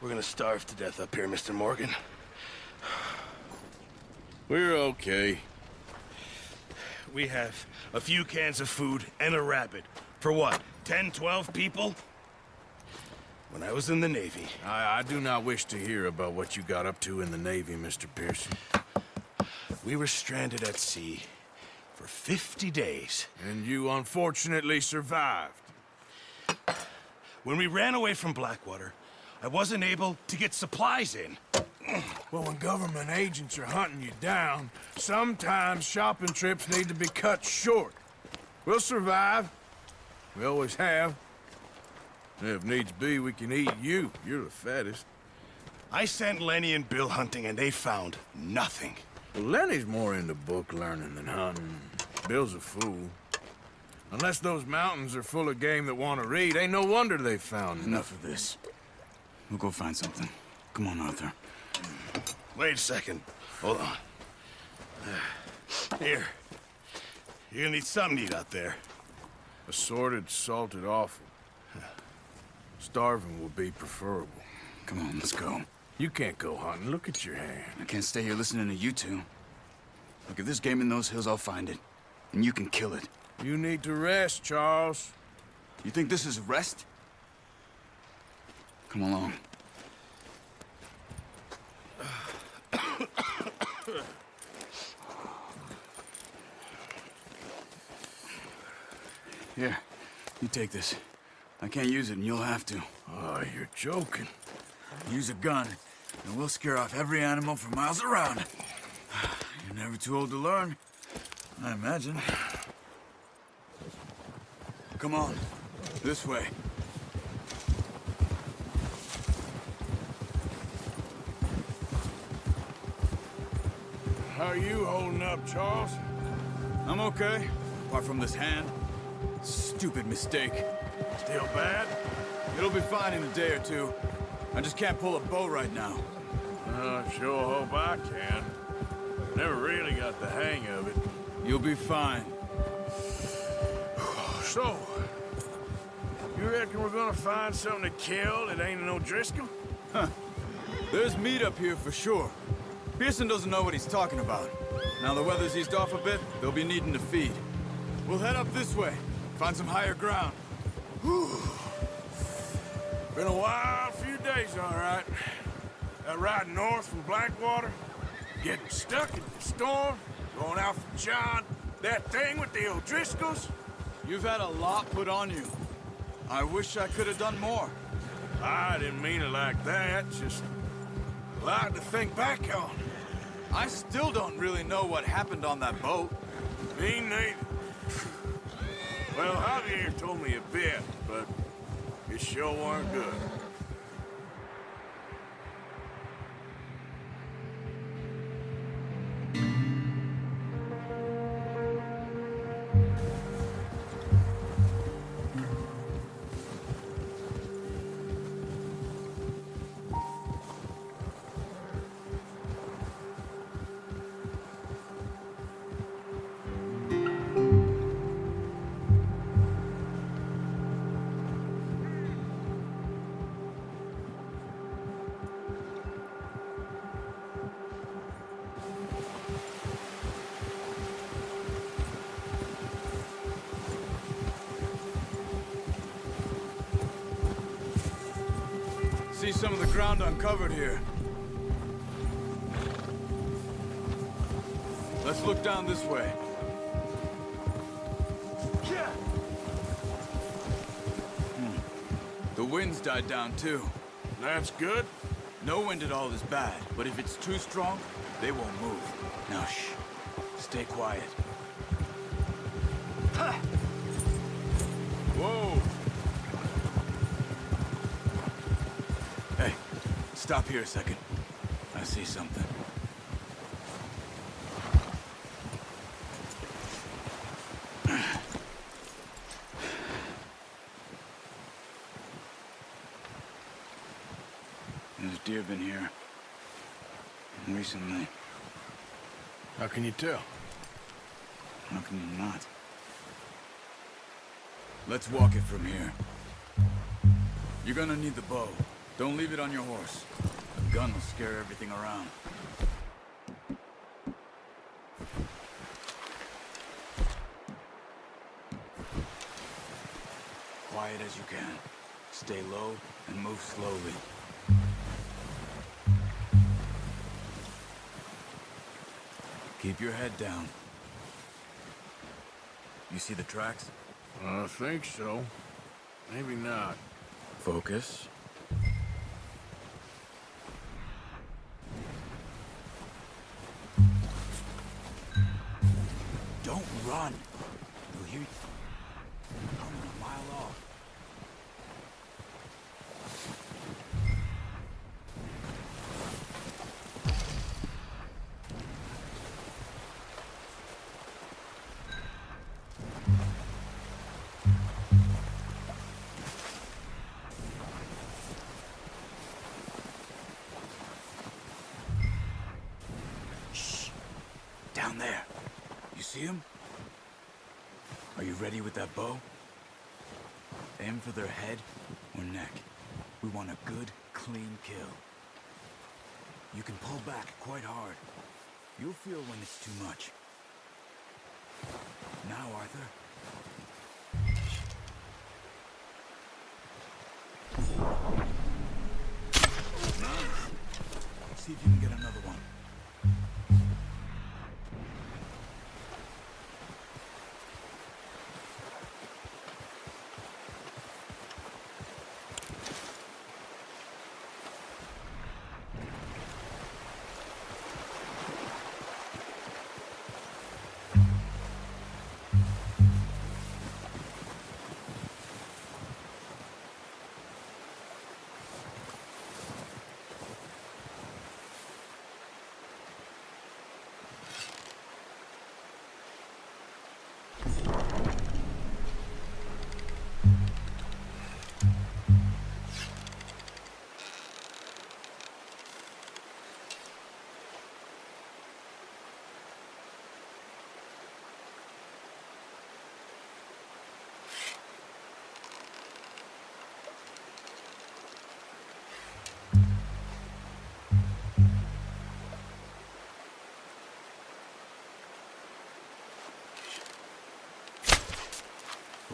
We're gonna starve to death up here, Mr. Morgan. We're okay. We have a few cans of food and a rabbit. For what, 10, 12 people? When I was in the Navy... I do not wish to hear about what you got up to in the Navy, Mr. Pearson. We were stranded at sea for 50 days. And you unfortunately survived. When we ran away from Blackwater, I wasn't able to get supplies in. Well, when government agents are hunting you down, sometimes shopping trips need to be cut short. We'll survive. We always have. If needs be, we can eat you. You're the fattest. I sent Lenny and Bill hunting, and they found nothing. Well, Lenny's more into book learning than hunting. Bill's a fool. Unless those mountains are full of game that want to read, ain't no wonder they found Enough of this. We'll go find something. Come on, Arthur. Wait a second. Hold on. Here. You're gonna need something to eat out there. Assorted, salted offal. Starving will be preferable. Come on, let's go. You can't go hunting. Look at your hand. I can't stay here listening to you two. Look, if there's game in those hills, I'll find it. And you can kill it. You need to rest, Charles. You think this is rest? Come along. Here, you take this. I can't use it, and you'll have to. Oh, you're joking. Use a gun, and we'll scare off every animal for miles around. You're never too old to learn, I imagine. Come on, this way. How are you holding up, Charles? I'm okay, apart from this hand. Stupid mistake. Still bad? It'll be fine in a day or two. I just can't pull a bow right now. I sure hope I can. Never really got the hang of it. You'll be fine. So, you reckon we're gonna find something to kill that ain't no Driscoll? There's meat up here for sure. Pearson doesn't know what he's talking about. Now the weather's eased off a bit, they'll be needing to feed. We'll head up this way, find some higher ground. Whew. Been a wild few days, all right. That ride north from Blackwater, getting stuck in the storm, going out from John, that thing with the O'Driscolls. You've had a lot put on you. I wish I could have done more. I didn't mean it like that, just a lot to think back on. I still don't really know what happened on that boat. Me neither. Well, Javier told me a bit, but it sure weren't good. See some of the ground uncovered here. Let's look down this way. The wind's died down too. That's good. No wind at all is bad, but if it's too strong, they won't move. Now shh. Stay quiet. Whoa. Hey, stop here a second. I see something. There's deer been here. Recently. How can you tell? How can you not? Let's walk it from here. You're gonna need the bow. Don't leave it on your horse. A gun will scare everything around. Quiet as you can. Stay low and move slowly. Keep your head down. You see the tracks? I think so. Maybe not. Focus. Don't run. You'll hear coming a mile off. Down there. You see him? Are you ready with that bow? Aim for their head or neck. We want a good, clean kill. You can pull back quite hard. You'll feel when it's too much. Now, Arthur. Nice. See if you can get another one.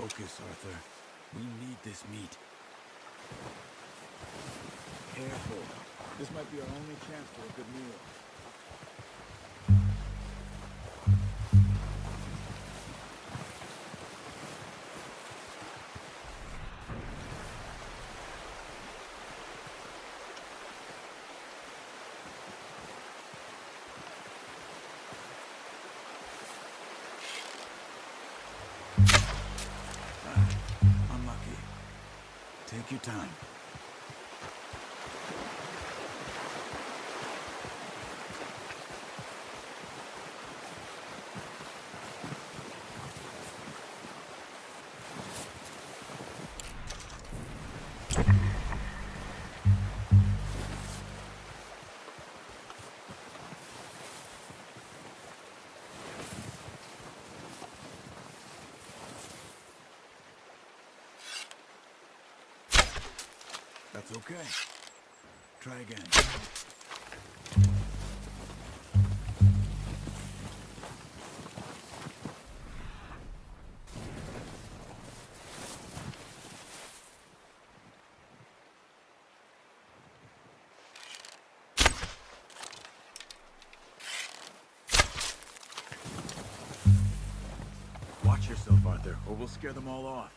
Focus, Arthur. We need this meat. Careful. This might be our only chance for a good meal. Unlucky. Take your time. That's okay. Try again. Watch yourself, Arthur, or we'll scare them all off.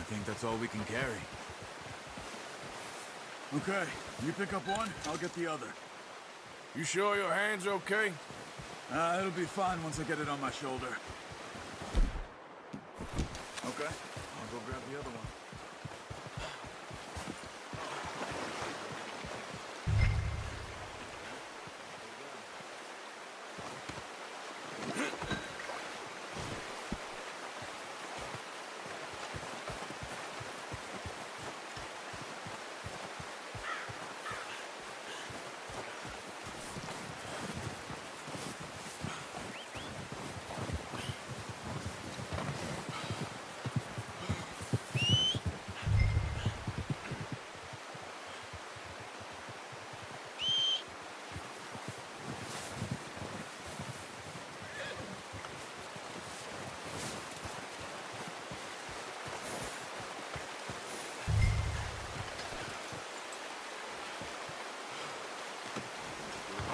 think that's all we can carry. Okay, you pick up one, I'll get the other. You sure your hand's okay? It'll be fine once I get it on my shoulder. Okay, I'll go grab the other one.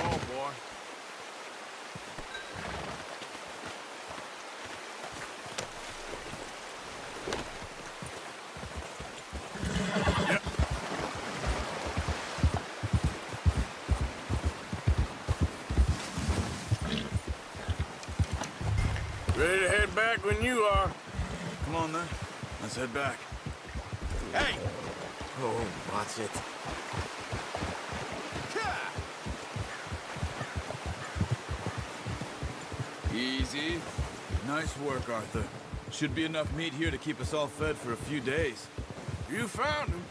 Oh, boy. Yep. Ready to head back when you are. Come on then, let's head back. Hey! Oh, watch it. Easy. Nice work, Arthur. Should be enough meat here to keep us all fed for a few days. You found him.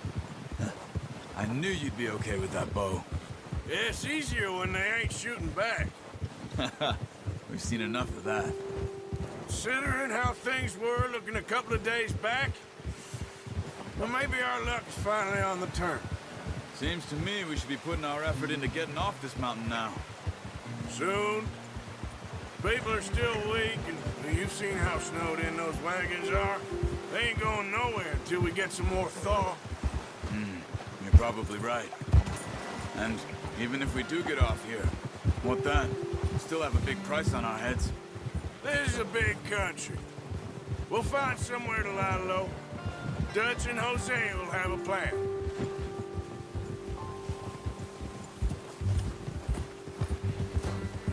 I knew you'd be okay with that bow. Yeah, it's easier when they ain't shooting back. We've seen enough of that. Considering how things were looking a couple of days back, well, maybe our luck is finally on the turn. Seems to me we should be putting our effort into getting off this mountain now. Soon. People are still weak, and you've seen how snowed in those wagons are. They ain't going nowhere until we get some more thaw. You're probably right. And even if we do get off here, what then? We still have a big price on our heads. This is a big country. We'll find somewhere to lie low. Dutch and Jose will have a plan.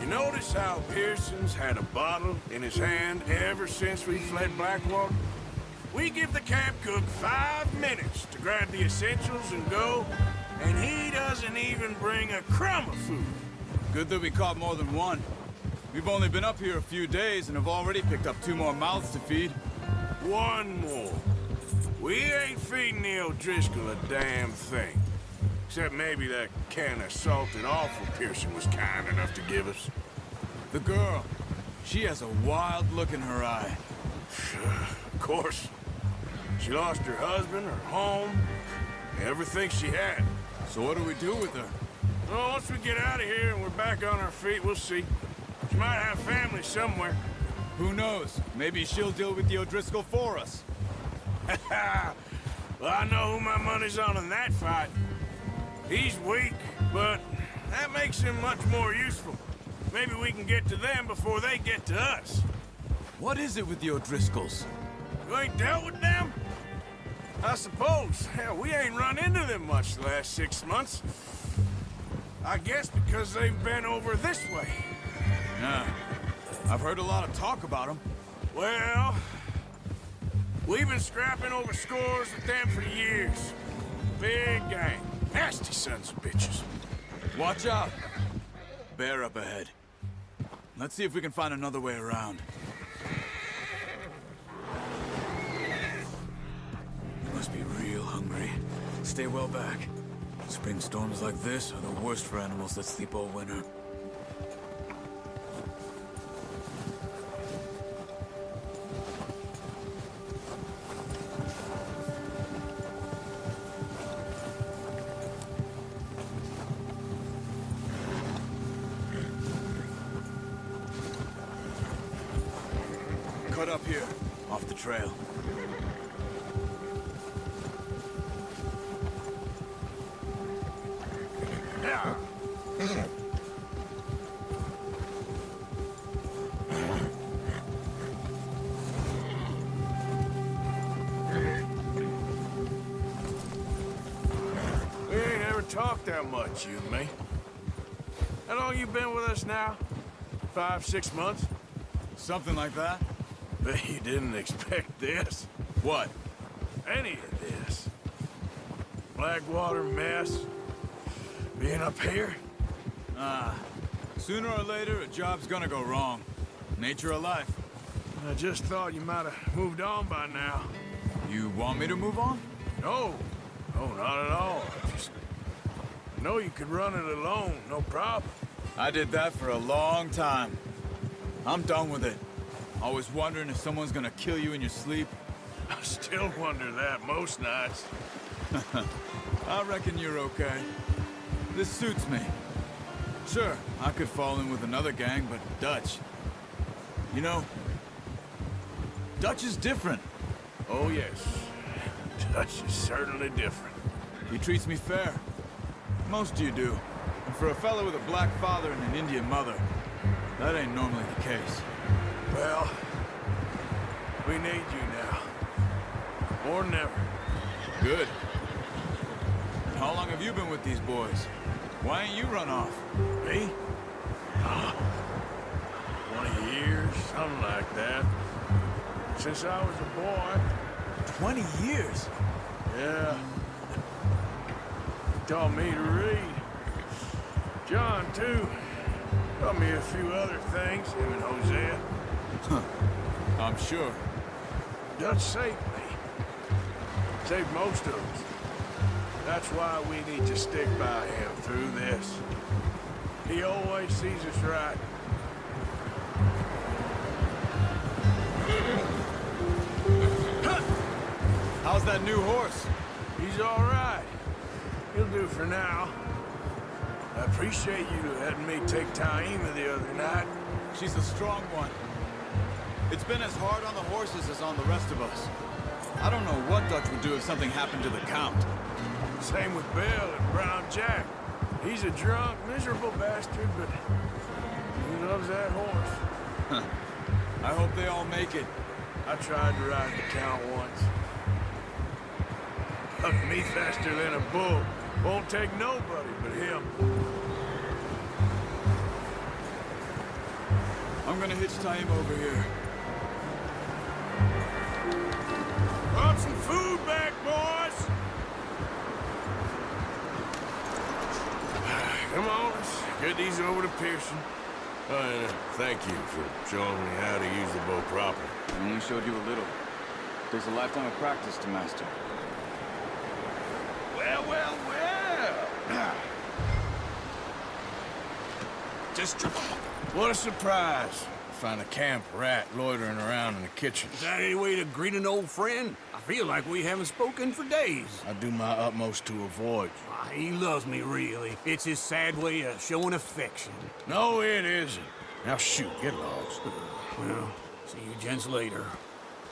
You notice how Pearson's had a bottle in his hand ever since we fled Blackwater? We give the camp cook 5 minutes to grab the essentials and go, and he doesn't even bring a crumb of food. Good that we caught more than one. We've only been up here a few days and have already picked up 2 more mouths to feed. One more. We ain't feeding the O'Driscoll a damn thing. Except maybe that can of salted offal Pearson was kind enough to give us. The girl, she has a wild look in her eye. Of course. She lost her husband, her home, everything she had. So what do we do with her? Well, once we get out of here and we're back on our feet, we'll see. She might have family somewhere. Who knows? Maybe she'll deal with the O'Driscoll for us. Well, I know who my money's on in that fight. He's weak, but that makes him much more useful. Maybe we can get to them before they get to us. What is it with the O'Driscolls? You ain't dealt with them? I suppose. Hell, we ain't run into them much the last 6 months. I guess because they've been over this way. Yeah. I've heard a lot of talk about them. Well, we've been scrapping over scores with them for years. Big gang. Nasty sons of bitches. Watch out! Bear up ahead. Let's see if we can find another way around. You must be real hungry. Stay well back. Spring storms like this are the worst for animals that sleep all winter. Cut up here, off the trail. Yeah. talk that much, you and me. How long you been with us now? 5, 6 months? Something like that? Bet you didn't expect this. What? Any of this. Blackwater mess. Being up here. Sooner or later, a job's gonna go wrong. Nature of life. I just thought you might have moved on by now. You want me to move on? No. No, not at all. I know you could run it alone, no problem. I did that for a long time. I'm done with it. Always wondering if someone's gonna kill you in your sleep. I still wonder that most nights. I reckon you're okay. This suits me. Sure, I could fall in with another gang, but Dutch... You know, Dutch is different. Oh, yes. Dutch is certainly different. He treats me fair. Most of you do. And for a fellow with a black father and an Indian mother, that ain't normally the case. Well, we need you now. More than ever. Good. And how long have you been with these boys? Why ain't you run off? Me? 20 years, something like that. Since I was a boy. 20 years? Yeah. He taught me to read. John, too. Taught me a few other things, him and Hosea. I'm sure. Dutch saved me. Saved most of us. That's why we need to stick by him through this. He always sees us right. How's that new horse? He's all right. He'll do for now. I appreciate you letting me take Taima the other night. She's a strong one. It's been as hard on the horses as on the rest of us. I don't know what Dutch would do if something happened to the Count. Same with Bill and Brown Jack. He's a drunk, miserable bastard, but he loves that horse. I hope they all make it. I tried to ride the Count once. Hucked me faster than a bull. Won't take nobody but him. I'm gonna hitch Taima over here. Brought some food back, boys! Come on, let's get these over to Pearson. And thank you for showing me how to use the bow properly. I only showed you a little. There's a lifetime of practice to master. Well, well, well! Just what a surprise. Find a camp rat loitering around in the kitchen. Is that any way to greet an old friend? I feel like we haven't spoken for days. I do my utmost to avoid. Why, he loves me, really. It's his sad way of showing affection. No, it isn't. Now shoot, get lost. Well, see you gents later.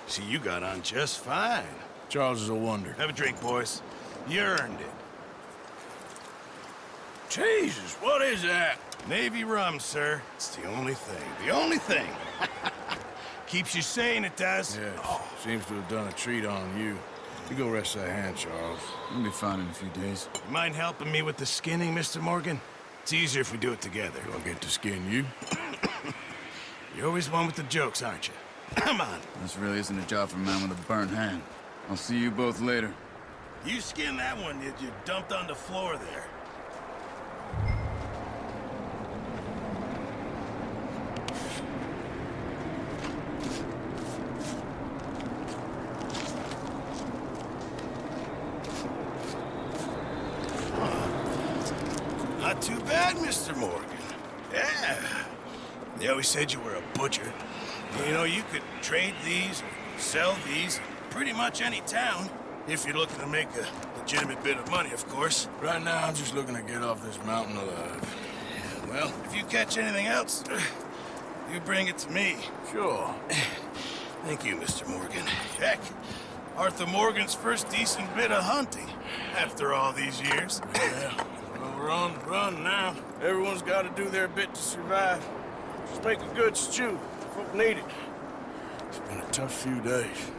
See, you got on just fine. Charles is a wonder. Have a drink, boys. You earned it. Jesus, what is that? Navy rum, sir. It's the only thing. The only thing. Keeps you sane, it does. Yes, seems to have done a treat on you. You go rest that hand, Charles. You'll be fine in a few days. You mind helping me with the skinning, Mr. Morgan? It's easier if we do it together. Do I get to skin you? You're always one with the jokes, aren't you? Come on. This really isn't a job for a man with a burnt hand. I'll see you both later. You skinned that one that you dumped on the floor there. Not too bad, Mr. Morgan. Yeah. They always said you were a butcher. You know, you could trade these, or sell these, in pretty much any town. If you're looking to make a legitimate bit of money, of course. Right now, I'm just looking to get off this mountain alive. Well, if you catch anything else, you bring it to me. Sure. Thank you, Mr. Morgan. Heck, Arthur Morgan's first decent bit of hunting after all these years. Yeah. Well, we're on the run now. Everyone's got to do their bit to survive. Just make a good stew. Folk need it. It's been a tough few days.